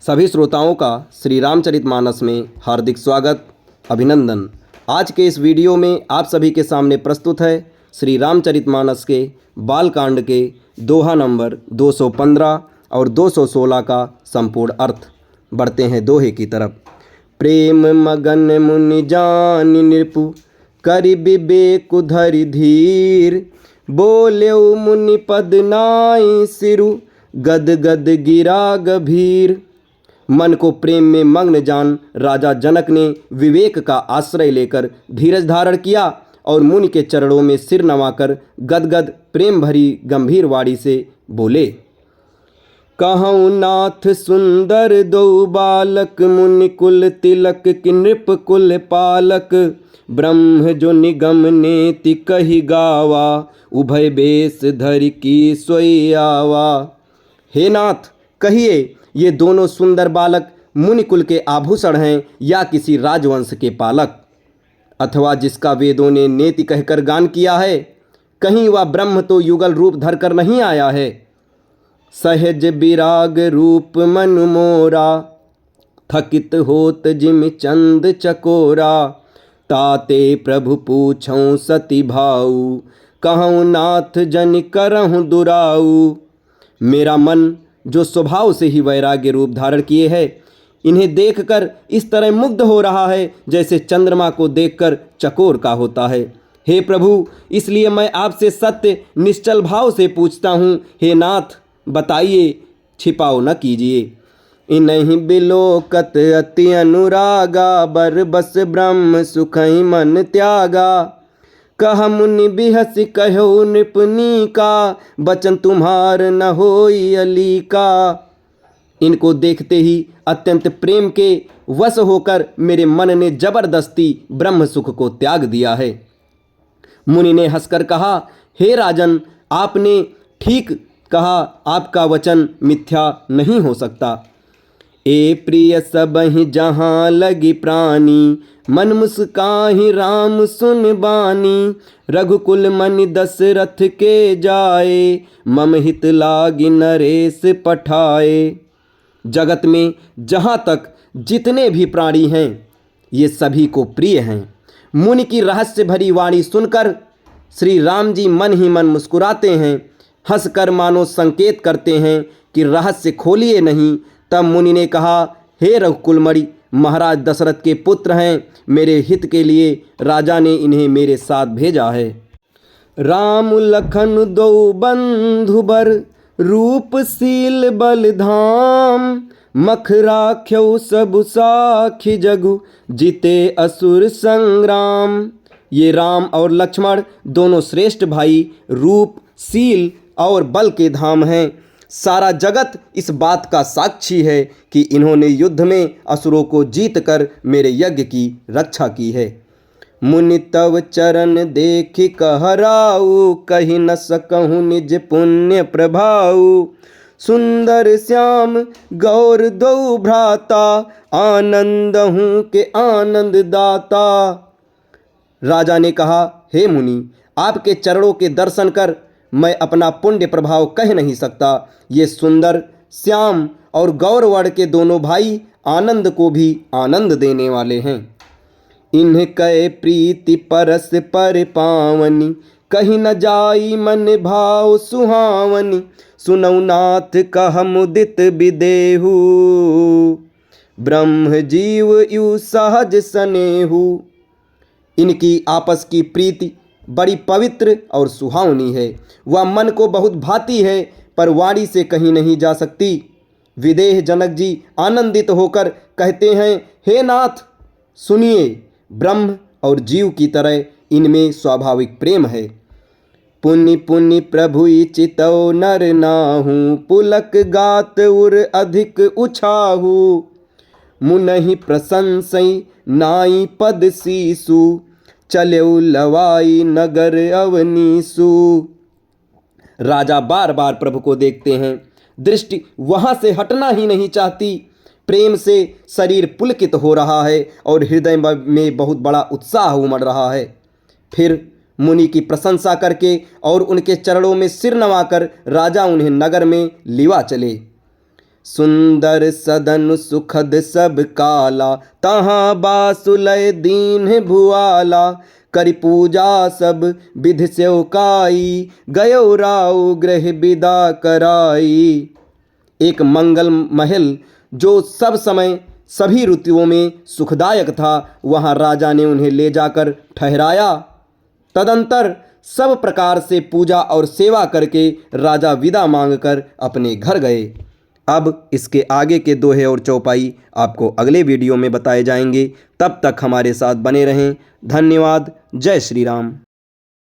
सभी श्रोताओं का श्री रामचरितमानस में हार्दिक स्वागत, अभिनंदन। आज के इस वीडियो में आप सभी के सामने प्रस्तुत है श्री रामचरितमानस के बालकांड के दोहा नंबर 215 और 216 का संपूर्ण अर्थ। बढ़ते हैं दोहे की तरफ। प्रेम मगन मुनि जानि नृपु, करि विवेक धरि धीर। बोल्यो मुनि पद नाई सिरु, गद गद गिरा गभीर। मन को प्रेम में मग्न जान राजा जनक ने विवेक का आश्रय लेकर धीरज धारण किया और मुनि के चरणों में सिर नवाकर गदगद प्रेम भरी गंभीर वाणी से बोले। कहूँ नाथ सुंदर दो बालक, मुनि कुल तिलक कि नृप कुल पालक। ब्रह्म जो निगम नेति कही गावा, उभय बेस धरि की सोई आवा। हे नाथ, कहिए ये दोनों सुंदर बालक मुनिकुल के आभूषण हैं या किसी राजवंश के पालक, अथवा जिसका वेदों ने नेति कहकर गान किया है। कहीं वह ब्रह्म तो युगल रूप धरकर नहीं आया है। सहज विराग रूप मन मोरा, थकित होत जिमि चंद चकोरा। ताते प्रभु पूछऊं सती भाऊ, कहूँ नाथ जन करहूँ दुराऊ। मेरा मन जो स्वभाव से ही वैराग्य रूप धारण किए है, इन्हें देखकर इस तरह मुग्ध हो रहा है जैसे चंद्रमा को देखकर चकोर का होता है। हे प्रभु, इसलिए मैं आपसे सत्य निश्चल भाव से पूछता हूँ। हे नाथ, बताइए, छिपाओ न कीजिए। इन्हीं बिलोकत अति अनुरागा, बर बस ब्रह्म सुखई मन त्यागा। कह मुनि बिहसि कहो नृपनी का, बचन तुम्हार न होई अली का। इनको देखते ही अत्यंत प्रेम के वश होकर मेरे मन ने जबरदस्ती ब्रह्म सुख को त्याग दिया है। मुनि ने हंसकर कहा, हे राजन, आपने ठीक कहा, आपका वचन मिथ्या नहीं हो सकता। ए प्रिय सबहि जहाँ लगी प्राणी, मन मुस्काहि राम सुन बानी। रघुकुल मनि दशरथ के जाए, मम हित लागी नरेश पठाए। जगत में जहाँ तक जितने भी प्राणी हैं, ये सभी को प्रिय हैं। मुनि की रहस्य भरी वाणी सुनकर श्री राम जी मन ही मन मुस्कुराते हैं, हंसकर मानो संकेत करते हैं कि रहस्य खोलिए नहीं। तब मुनि ने कहा, हे रघुकुलमणि, महाराज दशरथ के पुत्र हैं। मेरे हित के लिए राजा ने इन्हें मेरे साथ भेजा है। राम लखन दो बंधु बर, रूपशील बल धाम। मख राख्यो सब साखी जगु, जीते असुर संग्राम। ये राम और लक्ष्मण दोनों श्रेष्ठ भाई रूप, शील और बल के धाम हैं। सारा जगत इस बात का साक्षी है कि इन्होंने युद्ध में असुरों को जीत कर मेरे यज्ञ की रक्षा की है। मुनि तव चरण देखि कहराऊ, कही न सकहूँ निज पुण्य प्रभाऊ। सुंदर श्याम गौर दो भ्राता, आनंद हूँ के आनंद दाता। राजा ने कहा, हे मुनि, आपके चरणों के दर्शन कर मैं अपना पुण्य प्रभाव कह नहीं सकता। ये सुंदर श्याम और गौरवर्ण के दोनों भाई आनंद को भी आनंद देने वाले हैं। इन्हें कहे प्रीति परस पर पावनी, कहीं न जाई मन भाव सुहावनी। सुनौ नाथ कह मुदित विदेहु, ब्रह्म जीव यु सहज सनेहु। इनकी आपस की प्रीति बड़ी पवित्र और सुहावनी है। वह मन को बहुत भाती है, पर वाणी से कहीं नहीं जा सकती। विदेह जनक जी आनंदित होकर कहते हैं, हे नाथ, सुनिए, ब्रह्म और जीव की तरह इनमें स्वाभाविक प्रेम है। पुनि पुनि प्रभु चितौ नर नाहू, पुलक गात उर अधिक उछाहू। मुनहि प्रशंसई नाई पद सीसु, चल्यौ लवाई नगर अवनीसु। राजा बार बार प्रभु को देखते हैं, दृष्टि वहां से हटना ही नहीं चाहती। प्रेम से शरीर पुलकित हो रहा है और हृदय में बहुत बड़ा उत्साह उमड़ रहा है। फिर मुनि की प्रशंसा करके और उनके चरणों में सिर नवाकर राजा उन्हें नगर में लिवा चले। सुंदर सदन सुखद सब काला, तहाँ बासुलय दीन भुआला। करि पूजा सब विधि सेवकाई, गयो राउ गृह विदा कराई। एक मंगल महल जो सब समय सभी ऋतुओं में सुखदायक था, वहाँ राजा ने उन्हें ले जाकर ठहराया। तदंतर सब प्रकार से पूजा और सेवा करके राजा विदा मांगकर अपने घर गए। अब इसके आगे के दोहे और चौपाई आपको अगले वीडियो में बताए जाएंगे। तब तक हमारे साथ बने रहें। धन्यवाद। जय श्री राम।